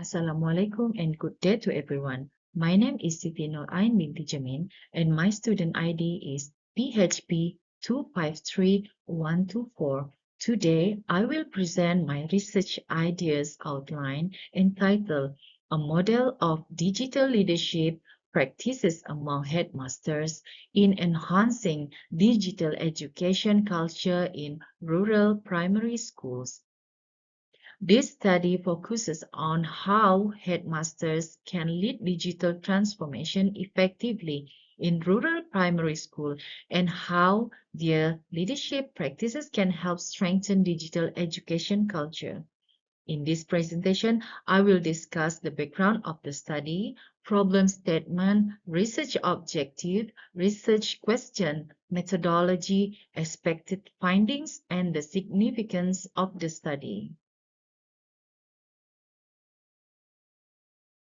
Assalamualaikum and good day to everyone. My name is Siti Nur Ain binti Jamin and my student ID is PHP 253124. Today, I will present my research ideas outline entitled A Model of Digital Leadership Practices Among Headmasters in Enhancing Digital Education Culture in Rural Primary Schools. This study focuses on how headmasters can lead digital transformation effectively in rural primary school and how their leadership practices can help strengthen digital education culture. In this presentation, I will discuss the background of the study, problem statement, research objective, research question, methodology, expected findings, and the significance of the study.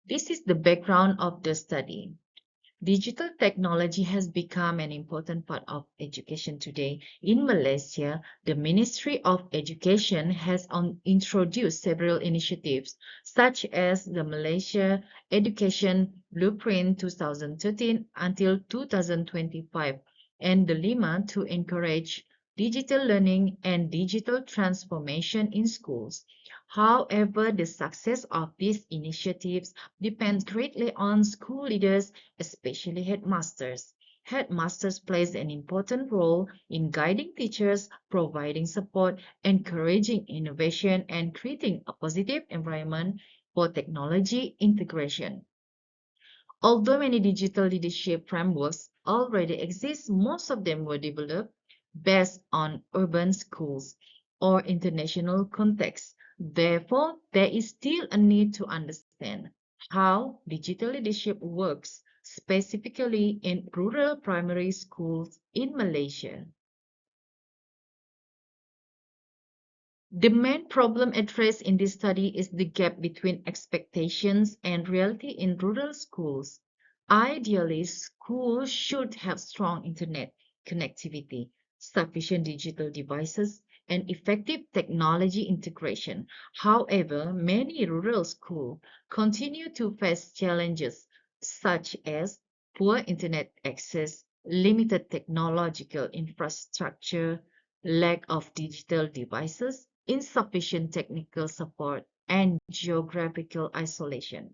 This is the background of the study. Digital technology has become an important part of education today. In Malaysia, the Ministry of Education has introduced several initiatives, such as the Malaysia Education Blueprint 2013 until 2025, and the Lima to encourage digital learning and digital transformation in schools. However, the success of these initiatives depends greatly on school leaders, especially headmasters. Headmasters plays an important role in guiding teachers, providing support, encouraging innovation, and creating a positive environment for technology integration. Although many digital leadership frameworks already exist, most of them were developed based on urban schools or international contexts. Therefore, there is still a need to understand how digital leadership works, specifically in rural primary schools in Malaysia. The main problem addressed in this study is the gap between expectations and reality in rural schools. Ideally, schools should have strong internet connectivity, sufficient digital devices, and effective technology integration. However, many rural schools continue to face challenges such as poor internet access, limited technological infrastructure, lack of digital devices, insufficient technical support, and geographical isolation.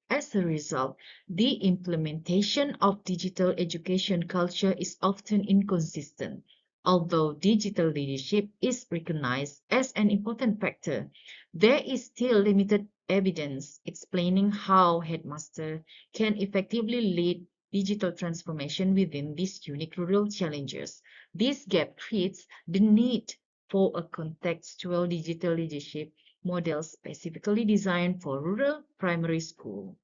As a result, the implementation of digital education culture is often inconsistent. Although digital leadership is recognized as an important factor, there is still limited evidence explaining how headmasters can effectively lead digital transformation within these unique rural challenges. This gap creates the need for a contextual digital leadership model specifically designed for rural primary school.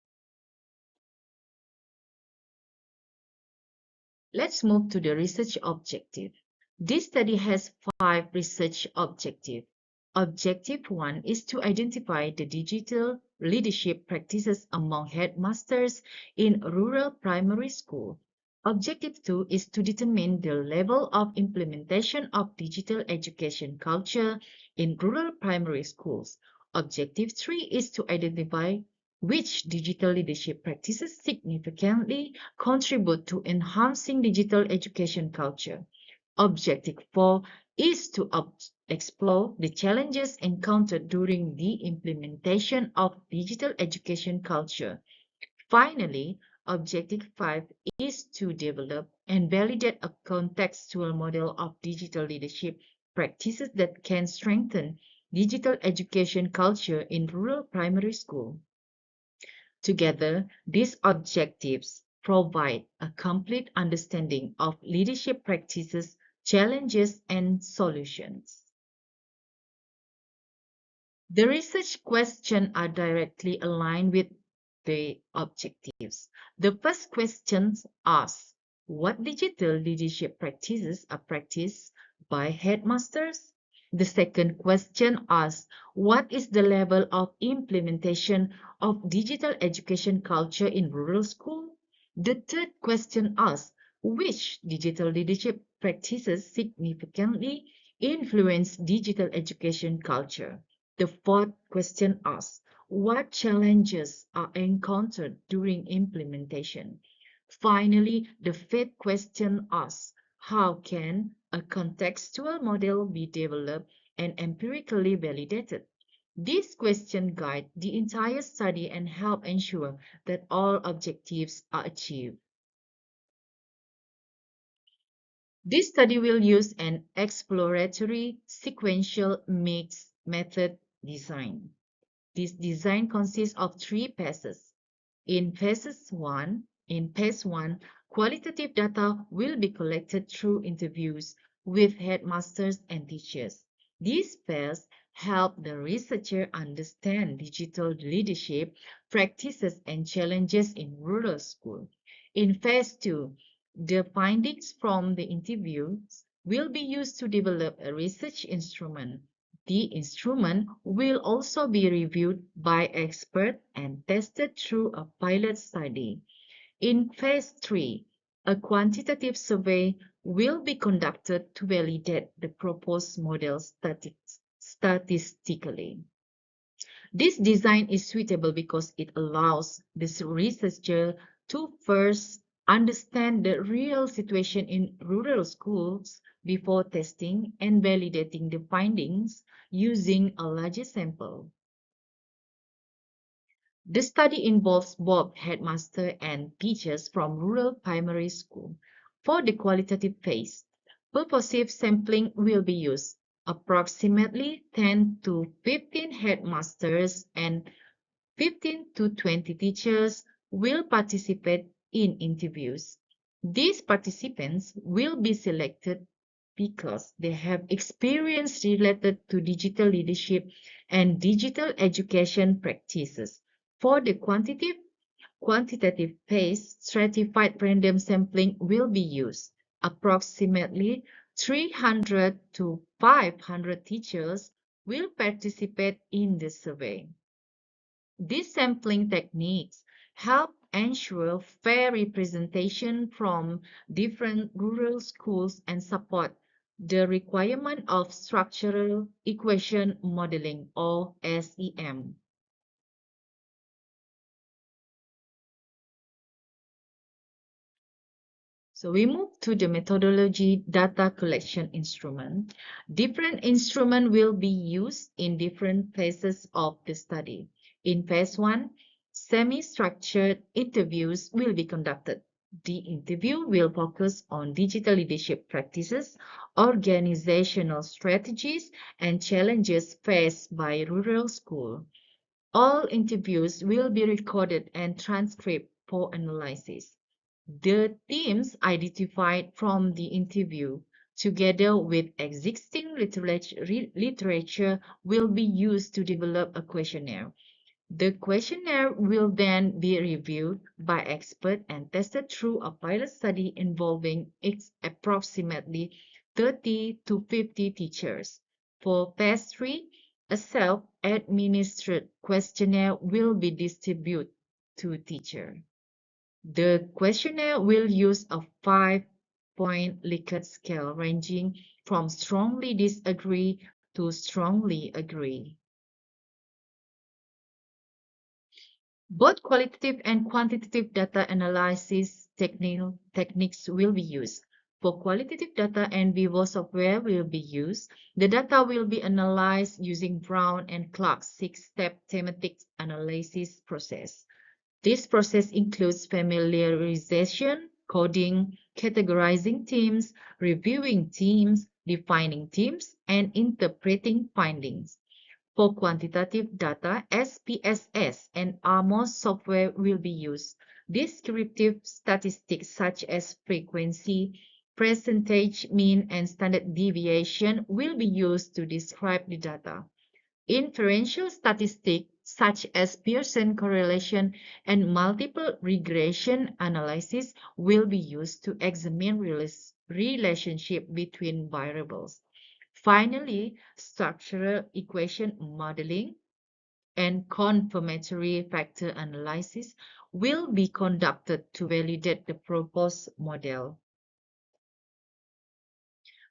Let's move to the research objective. This study has 5 research objectives. Objective 1 is to identify the digital leadership practices among headmasters in rural primary school. Objective 2 is to determine the level of implementation of digital education culture in rural primary schools. Objective 3 is to identify which digital leadership practices significantly contribute to enhancing digital education culture. Objective 4 is to explore the challenges encountered during the implementation of digital education culture. Finally, Objective 5 is to develop and validate a contextual model of digital leadership practices that can strengthen digital education culture in rural primary school. Together, these objectives provide a complete understanding of leadership practices, challenges, and solutions. The research questions are directly aligned with the objectives. The first question asks, what digital leadership practices are practiced by headmasters? The second question asks, what is the level of implementation of digital education culture in rural school? The third question asks, which digital leadership practices significantly influence digital education culture? The fourth question asks, What challenges are encountered during implementation? Finally, the fifth question asks, how can a contextual model be developed and empirically validated? These questions guide the entire study and help ensure that all objectives are achieved. This study will use an exploratory sequential mixed method design. This design consists of three phases. In phase one, qualitative data will be collected through interviews with headmasters and teachers. These phases help the researcher understand digital leadership practices and challenges in rural schools. In phase two, the findings from the interviews will be used to develop a research instrument. The instrument will also be reviewed by experts and tested through a pilot study. In phase three, a quantitative survey will be conducted to validate the proposed model statistically. This design is suitable because it allows the researcher to first understand the real situation in rural schools before testing and validating the findings using a larger sample. The study involves both headmaster and teachers from rural primary school. For the qualitative phase, purposive sampling will be used. Approximately 10 to 15 headmasters and 15 to 20 teachers will participate in interviews. These participants will be selected because they have experience related to digital leadership and digital education practices. For the quantitative phase, stratified random sampling will be used. Approximately 300 to 500 teachers will participate in the survey. These sampling techniques help ensure fair representation from different rural schools and support the requirement of structural equation modeling or SEM. So we move to the methodology data collection instrument. Different instrument will be used in different phases of the study. In phase one, semi-structured interviews will be conducted. The interview will focus on digital leadership practices, organizational strategies, and challenges faced by rural schools. All interviews will be recorded and transcribed for analysis. The themes identified from the interview, together with existing literature, will be used to develop a questionnaire. The questionnaire will then be reviewed by experts and tested through a pilot study involving approximately 30 to 50 teachers. For phase 3, a self-administered questionnaire will be distributed to teachers. The questionnaire will use a 5-point Likert scale ranging from strongly disagree to strongly agree. Both qualitative and quantitative data analysis techniques will be used. For qualitative data, and vivo software will be used. The data will be analyzed using Brown and Clark's 6-step thematic analysis process. This process includes familiarization, coding, categorizing themes, reviewing themes, defining themes, and interpreting findings. For quantitative data, SPSS and ARMOS software will be used. Descriptive statistics such as frequency, percentage, mean, and standard deviation will be used to describe the data. Inferential statistics such as Pearson correlation and multiple regression analysis will be used to examine relationship between variables. Finally, structural equation modeling and confirmatory factor analysis will be conducted to validate the proposed model.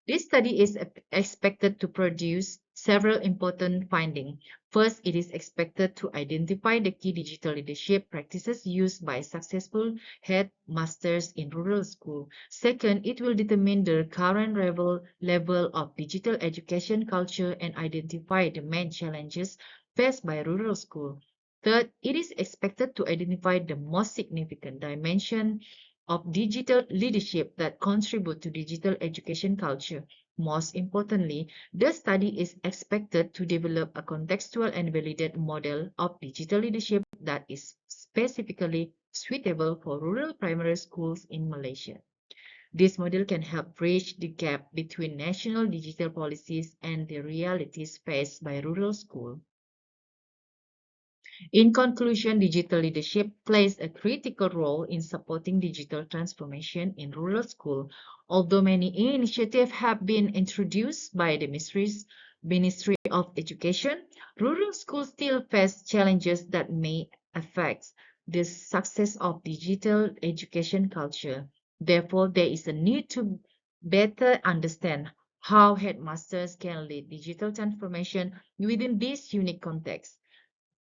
This study is expected to produce several important findings. First, it is expected to identify the key digital leadership practices used by successful headmasters in rural schools. Second, it will determine the current level of digital education culture and identify the main challenges faced by rural schools. Third, it is expected to identify the most significant dimension of digital leadership that contribute to digital education culture. Most importantly, the study is expected to develop a contextual and validated model of digital leadership that is specifically suitable for rural primary schools in Malaysia. This model can help bridge the gap between national digital policies and the realities faced by rural schools. In conclusion, digital leadership plays a critical role in supporting digital transformation in rural schools. Although many initiatives have been introduced by the Ministry of Education, rural schools still face challenges that may affect the success of digital education culture. Therefore, there is a need to better understand how headmasters can lead digital transformation within this unique context.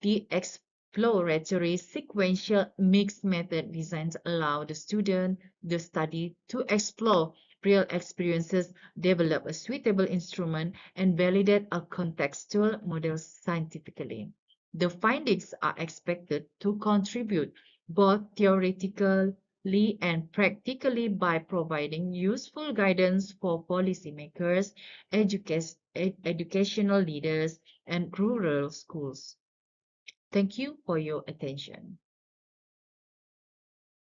The exploratory sequential mixed method designs allow the student the study to explore real experiences, develop a suitable instrument, and validate a contextual model scientifically. The findings are expected to contribute both theoretically and practically by providing useful guidance for policymakers, educational leaders, and rural schools. Thank you for your attention.